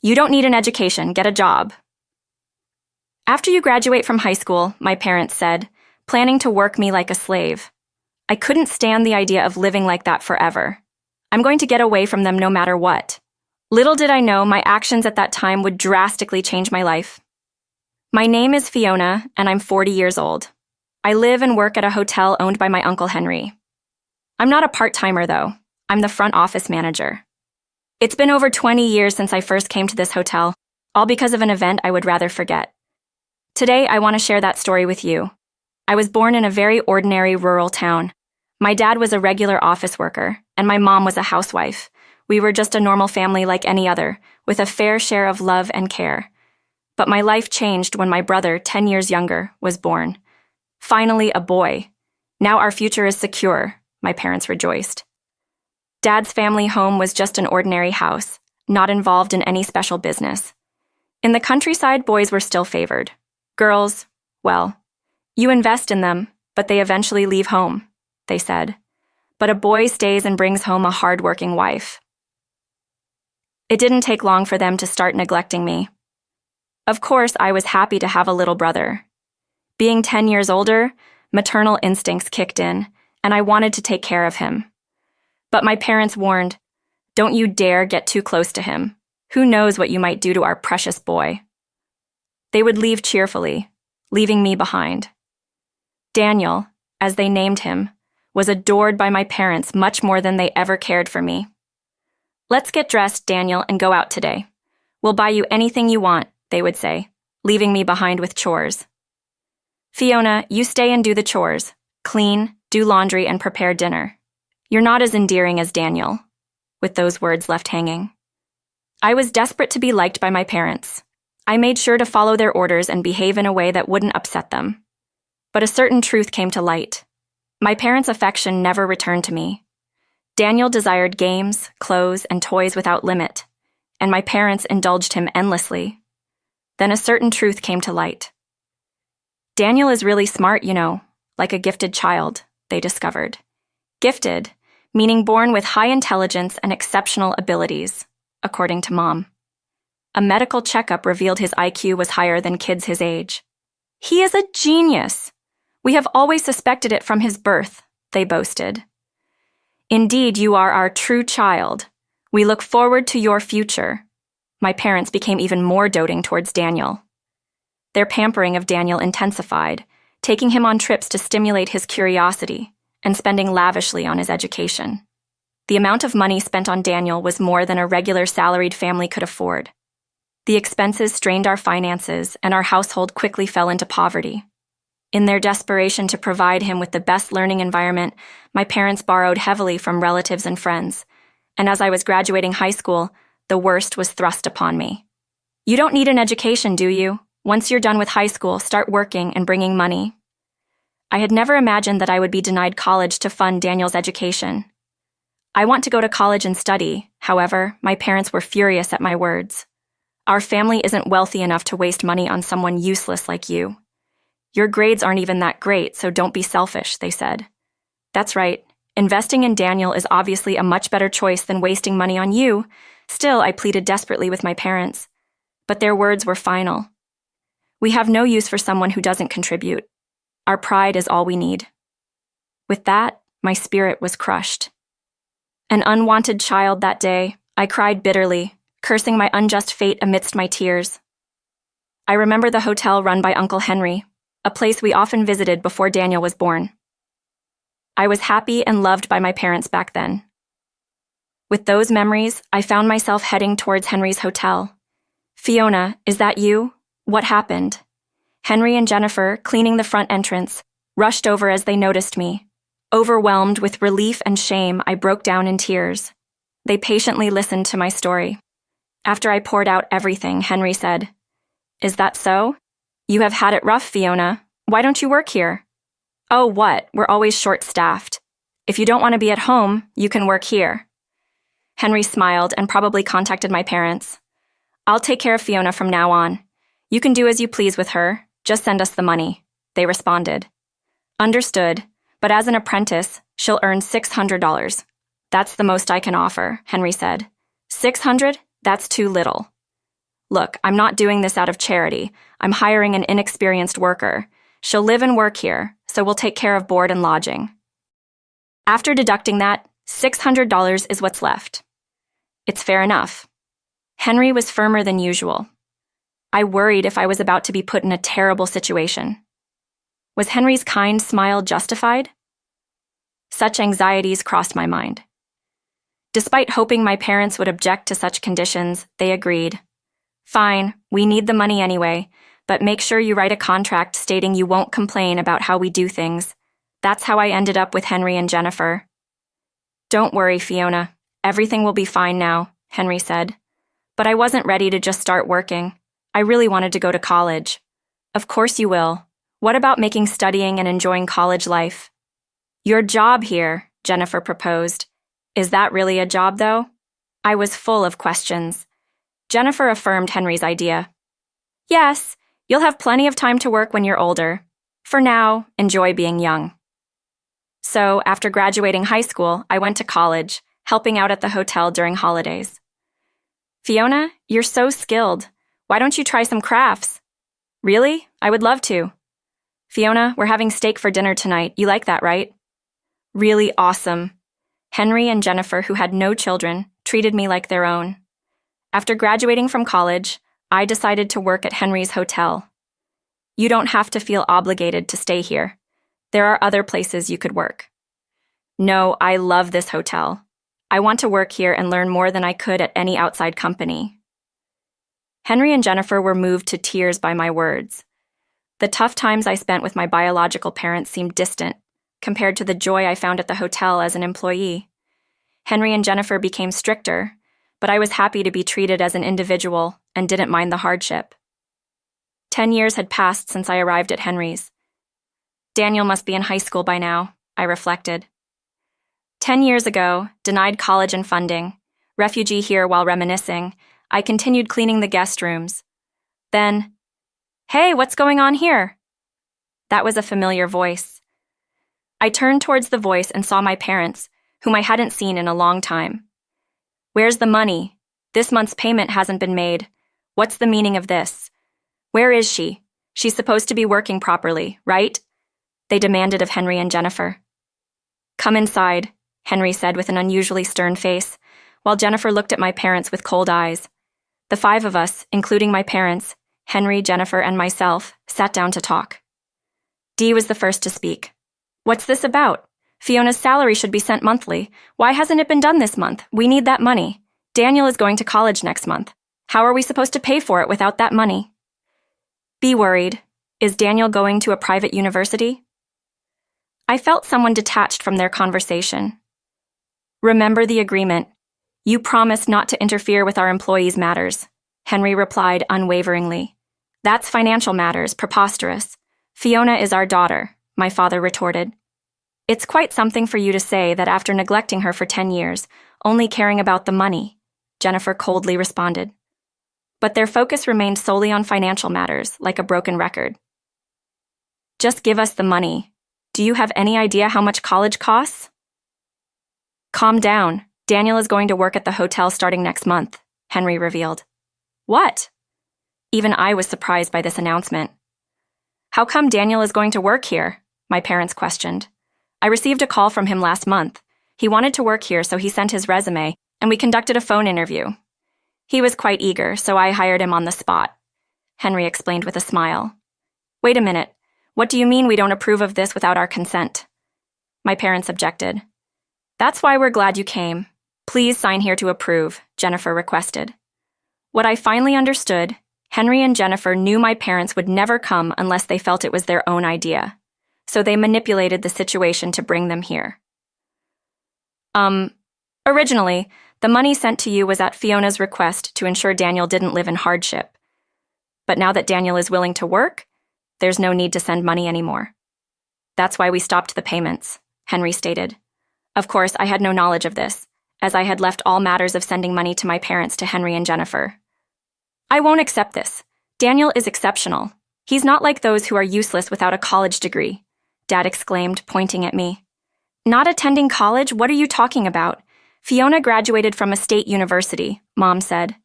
You don't need an education, get a job. After you graduate from high school, my parents said, planning to work me like a slave. I couldn't stand the idea of living like that forever. I'm going to get away from them no matter what. Little did I know my actions at that time would drastically change my life. My name is Fiona, and I'm 40 years old. I live and work at a hotel owned by my Uncle Henry. I'm not a part-timer, though. I'm the front office manager. It's been over 20 years since I first came to this hotel, all because of an event I would rather forget. Today, I want to share that story with you. I was born in a very ordinary rural town. My dad was a regular office worker, and my mom was a housewife. We were just a normal family like any other, with a fair share of love and care. But my life changed when my brother, 10 years younger, was born. Finally, a boy. Now our future is secure, my parents rejoiced. Dad's family home was just an ordinary house, not involved in any special business. In the countryside, boys were still favored. Girls, well, you invest in them, but they eventually leave home, they said. But a boy stays and brings home a hard-working wife. It didn't take long for them to start neglecting me. Of course, I was happy to have a little brother. Being 10 years older, maternal instincts kicked in, and I wanted to take care of him. But my parents warned, don't you dare get too close to him. Who knows what you might do to our precious boy? They would leave cheerfully, leaving me behind. Daniel, as they named him, was adored by my parents much more than they ever cared for me. Let's get dressed, Daniel, and go out today. We'll buy you anything you want, they would say, leaving me behind with chores. Fiona, you stay and do the chores. Clean, do laundry, and prepare dinner. You're not as endearing as Daniel, with those words left hanging. I was desperate to be liked by my parents. I made sure to follow their orders and behave in a way that wouldn't upset them. But a certain truth came to light. My parents' affection never returned to me. Daniel desired games, clothes, and toys without limit, and my parents indulged him endlessly. Then a certain truth came to light. Daniel is really smart, you know, like a gifted child, they discovered. Gifted, meaning born with high intelligence and exceptional abilities, according to Mom. A medical checkup revealed his IQ was higher than kids his age. He is a genius. We have always suspected it from his birth, they boasted. Indeed, you are our true child. We look forward to your future. My parents became even more doting towards Daniel. Their pampering of Daniel intensified, taking him on trips to stimulate his curiosity and spending lavishly on his education. The amount of money spent on Daniel was more than a regular salaried family could afford. The expenses strained our finances, and our household quickly fell into poverty. In their desperation to provide him with the best learning environment, my parents borrowed heavily from relatives and friends, and as I was graduating high school, the worst was thrust upon me. You don't need an education, do you? Once you're done with high school, start working and bringing money. I had never imagined that I would be denied college to fund Daniel's education. I want to go to college and study. However, my parents were furious at my words. Our family isn't wealthy enough to waste money on someone useless like you. Your grades aren't even that great, so don't be selfish, they said. That's right. Investing in Daniel is obviously a much better choice than wasting money on you. Still, I pleaded desperately with my parents. But their words were final. We have no use for someone who doesn't contribute. Our pride is all we need. With that, my spirit was crushed. An unwanted child that day, I cried bitterly, cursing my unjust fate amidst my tears. I remember the hotel run by Uncle Henry, a place we often visited before Daniel was born. I was happy and loved by my parents back then. With those memories, I found myself heading towards Henry's hotel. Fiona, is that you? What happened? Henry and Jennifer, cleaning the front entrance, rushed over as they noticed me. Overwhelmed with relief and shame, I broke down in tears. They patiently listened to my story. After I poured out everything, Henry said, "Is that so? You have had it rough, Fiona. Why don't you work here?" "Oh, what? We're always short-staffed. If you don't want to be at home, you can work here." Henry smiled and probably contacted my parents. "I'll take care of Fiona from now on. You can do as you please with her. Just send us the money," they responded. "Understood, but as an apprentice, she'll earn $600. That's the most I can offer," Henry said. "600? That's too little." Look, I'm not doing this out of charity. I'm hiring an inexperienced worker. She'll live and work here, so we'll take care of board and lodging. After deducting that, $600 is what's left. It's fair enough. Henry was firmer than usual. I worried if I was about to be put in a terrible situation. Was Henry's kind smile justified? Such anxieties crossed my mind. Despite hoping my parents would object to such conditions, they agreed. Fine, we need the money anyway, but make sure you write a contract stating you won't complain about how we do things. That's how I ended up with Henry and Jennifer. Don't worry, Fiona. Everything will be fine now, Henry said. But I wasn't ready to just start working. I really wanted to go to college. Of course you will. What about making studying and enjoying college life? Your job here, Jennifer proposed. Is that really a job, though? I was full of questions. Jennifer affirmed Henry's idea. Yes, you'll have plenty of time to work when you're older. For now, enjoy being young. So, after graduating high school, I went to college, helping out at the hotel during holidays. Fiona, you're so skilled. Why don't you try some crafts? Really? I would love to. Fiona, we're having steak for dinner tonight. You like that, right? Really awesome. Henry and Jennifer, who had no children, treated me like their own. After graduating from college, I decided to work at Henry's hotel. You don't have to feel obligated to stay here. There are other places you could work. No, I love this hotel. I want to work here and learn more than I could at any outside company. Henry and Jennifer were moved to tears by my words. The tough times I spent with my biological parents seemed distant compared to the joy I found at the hotel as an employee. Henry and Jennifer became stricter, but I was happy to be treated as an individual and didn't mind the hardship. 10 years had passed since I arrived at Henry's. Daniel must be in high school by now, I reflected. 10 years ago, denied college and funding, refugee here while reminiscing, I continued cleaning the guest rooms. Then, "Hey, what's going on here?" That was a familiar voice. I turned towards the voice and saw my parents, whom I hadn't seen in a long time. "Where's the money? This month's payment hasn't been made. What's the meaning of this? Where is she? She's supposed to be working properly, right?" They demanded of Henry and Jennifer. "Come inside," Henry said with an unusually stern face, while Jennifer looked at my parents with cold eyes. The 5 of us, including my parents, Henry, Jennifer, and myself, sat down to talk. Dee was the first to speak. "What's this about? Fiona's salary should be sent monthly. Why hasn't it been done this month? We need that money. Daniel is going to college next month. How are we supposed to pay for it without that money?" "Be worried. Is Daniel going to a private university?" I felt someone detached from their conversation. "Remember the agreement. You promised not to interfere with our employees' matters," Henry replied unwaveringly. "That's financial matters, preposterous. Fiona is our daughter," my father retorted. "It's quite something for you to say that after neglecting her for 10 years, only caring about the money," Jennifer coldly responded. But their focus remained solely on financial matters, like a broken record. "Just give us the money. Do you have any idea how much college costs?" "Calm down. Daniel is going to work at the hotel starting next month," Henry revealed. "What?" Even I was surprised by this announcement. "How come Daniel is going to work here?" my parents questioned. "I received a call from him last month. He wanted to work here, so he sent his resume, and we conducted a phone interview. He was quite eager, so I hired him on the spot," Henry explained with a smile. "Wait a minute. What do you mean we don't approve of this without our consent?" My parents objected. "That's why we're glad you came. Please sign here to approve," Jennifer requested. What I finally understood, Henry and Jennifer knew my parents would never come unless they felt it was their own idea, so they manipulated the situation to bring them here. Originally, the money sent to you was at Fiona's request to ensure Daniel didn't live in hardship. But now that Daniel is willing to work, there's no need to send money anymore. That's why we stopped the payments," Henry stated. Of course, I had no knowledge of this, as I had left all matters of sending money to my parents to Henry and Jennifer. "I won't accept this. Daniel is exceptional. He's not like those who are useless without a college degree," Dad exclaimed, pointing at me. "Not attending college? What are you talking about? Fiona graduated from a state university," Mom said.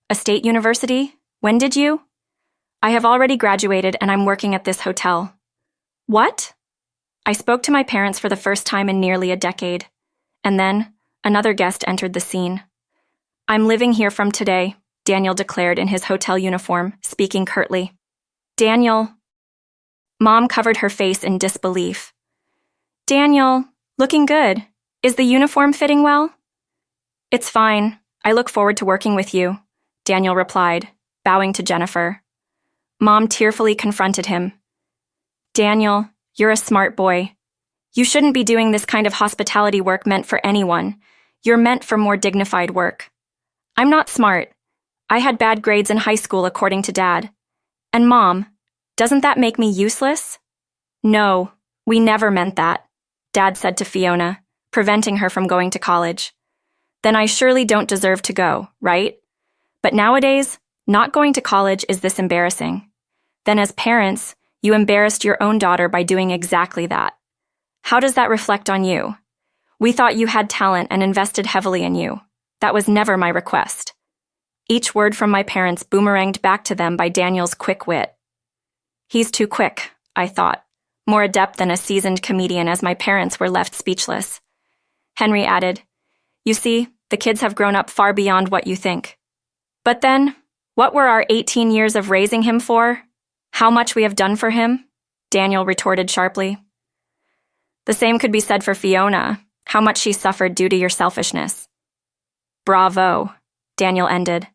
"A state university? When did you? I have already graduated and I'm working at this hotel. What? I spoke to my parents for the first time in nearly a decade. And then, another guest entered the scene. I'm living here from today, Daniel declared in his hotel uniform, speaking curtly. Daniel. Mom covered her face in disbelief. Daniel, looking good. Is the uniform fitting well? It's fine. I look forward to working with you, Daniel replied, bowing to Jennifer. Mom tearfully confronted him. Daniel, you're a smart boy. You shouldn't be doing this kind of hospitality work meant for anyone. You're meant for more dignified work. I'm not smart. I had bad grades in high school according to Dad. And Mom, doesn't that make me useless? No, we never meant that, Dad said to Fiona, preventing her from going to college. Then I surely don't deserve to go, right? But nowadays, not going to college is this embarrassing. Then as parents, you embarrassed your own daughter by doing exactly that. How does that reflect on you? We thought you had talent and invested heavily in you. That was never my request. Each word from my parents boomeranged back to them by Daniel's quick wit. He's too quick, I thought, more adept than a seasoned comedian as my parents were left speechless. Henry added, You see, the kids have grown up far beyond what you think. But then, what were our 18 years of raising him for? How much we have done for him? Daniel retorted sharply. The same could be said for Fiona, how much she suffered due to your selfishness. Bravo, Daniel ended.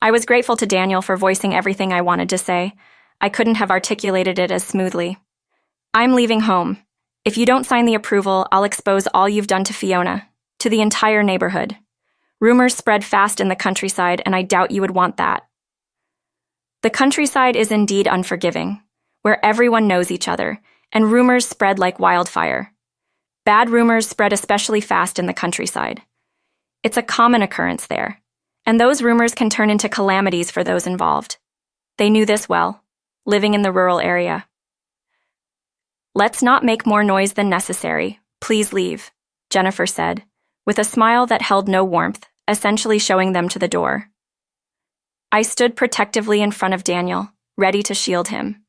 I was grateful to Daniel for voicing everything I wanted to say. I couldn't have articulated it as smoothly. I'm leaving home. If you don't sign the approval, I'll expose all you've done to Fiona, to the entire neighborhood. Rumors spread fast in the countryside, and I doubt you would want that. The countryside is indeed unforgiving, where everyone knows each other, and rumors spread like wildfire. Bad rumors spread especially fast in the countryside. It's a common occurrence there, and those rumors can turn into calamities for those involved. They knew this well, living in the rural area. Let's not make more noise than necessary. Please leave, Jennifer said, with a smile that held no warmth, essentially showing them to the door. I stood protectively in front of Daniel, ready to shield him.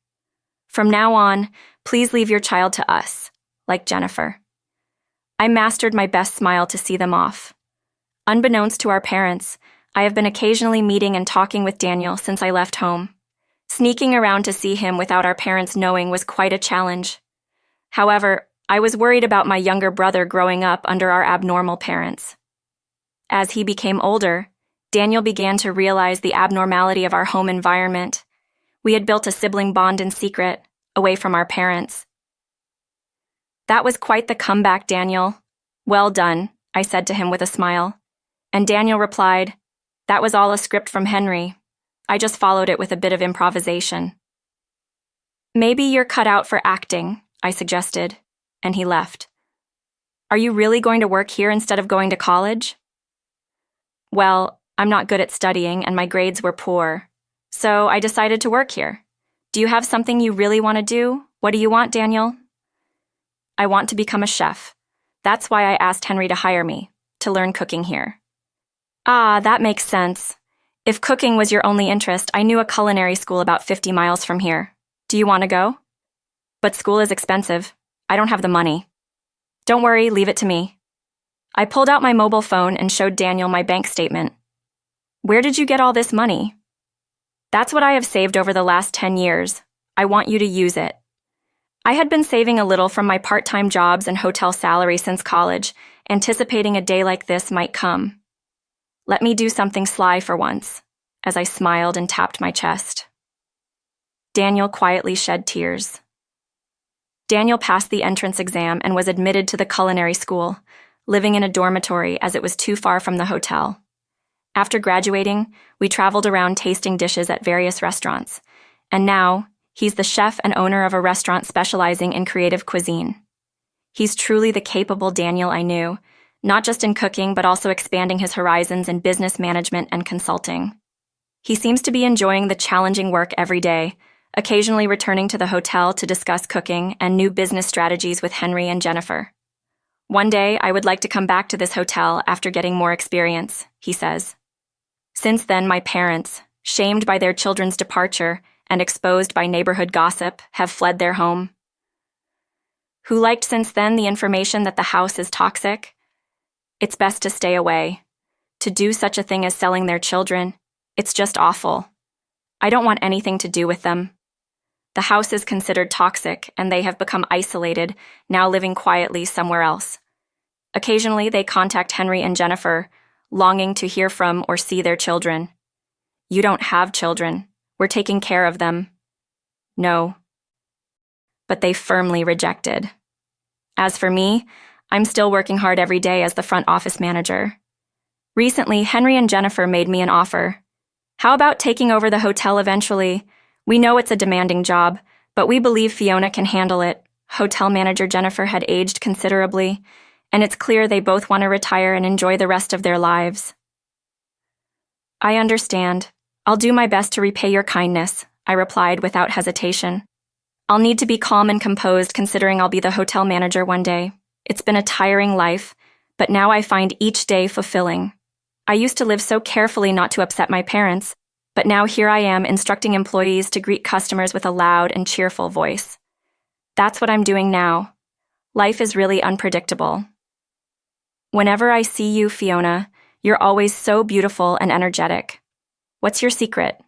From now on, please leave your child to us, like Jennifer. I mastered my best smile to see them off. Unbeknownst to our parents, I have been occasionally meeting and talking with Daniel since I left home. Sneaking around to see him without our parents knowing was quite a challenge. However, I was worried about my younger brother growing up under our abnormal parents. As he became older, Daniel began to realize the abnormality of our home environment. We had built a sibling bond in secret, away from our parents. That was quite the comeback, Daniel. Well done, I said to him with a smile. And Daniel replied, That was all a script from Henry. I just followed it with a bit of improvisation. Maybe you're cut out for acting, I suggested, and he left. Are you really going to work here instead of going to college? Well, I'm not good at studying and my grades were poor, so I decided to work here. Do you have something you really want to do? What do you want, Daniel? I want to become a chef. That's why I asked Henry to hire me, to learn cooking here. Ah, that makes sense. If cooking was your only interest, I knew a culinary school about 50 miles from here. Do you want to go? But school is expensive. I don't have the money. Don't worry, leave it to me. I pulled out my mobile phone and showed Daniel my bank statement. Where did you get all this money? That's what I have saved over the last 10 years. I want you to use it. I had been saving a little from my part-time jobs and hotel salary since college, anticipating a day like this might come. Let me do something sly for once, as I smiled and tapped my chest. Daniel quietly shed tears. Daniel passed the entrance exam and was admitted to the culinary school, living in a dormitory as it was too far from the hotel. After graduating, we traveled around tasting dishes at various restaurants, and now he's the chef and owner of a restaurant specializing in creative cuisine. He's truly the capable Daniel I knew, not just in cooking but also expanding his horizons in business management and consulting. He seems to be enjoying the challenging work every day, occasionally returning to the hotel to discuss cooking and new business strategies with Henry and Jennifer. One day, I would like to come back to this hotel after getting more experience, he says. Since then, my parents, shamed by their children's departure and exposed by neighborhood gossip, have fled their home. Who liked since then the information that the house is toxic? It's best to stay away. To do such a thing as selling their children, it's just awful. I don't want anything to do with them. The house is considered toxic, and they have become isolated, now living quietly somewhere else. Occasionally, they contact Henry and Jennifer, longing to hear from or see their children. You don't have children. We're taking care of them. No. But they firmly rejected. As for me, I'm still working hard every day as the front office manager. Recently, Henry and Jennifer made me an offer. How about taking over the hotel eventually? We know it's a demanding job, but we believe Fiona can handle it. Hotel manager Jennifer had aged considerably, and it's clear they both want to retire and enjoy the rest of their lives. I understand. I'll do my best to repay your kindness, I replied without hesitation. I'll need to be calm and composed considering I'll be the hotel manager one day. It's been a tiring life, but now I find each day fulfilling. I used to live so carefully not to upset my parents, but now here I am instructing employees to greet customers with a loud and cheerful voice. That's what I'm doing now. Life is really unpredictable. Whenever I see you, Fiona, you're always so beautiful and energetic. What's your secret?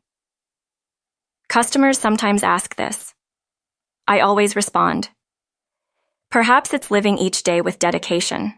Customers sometimes ask this. I always respond. Perhaps it's living each day with dedication.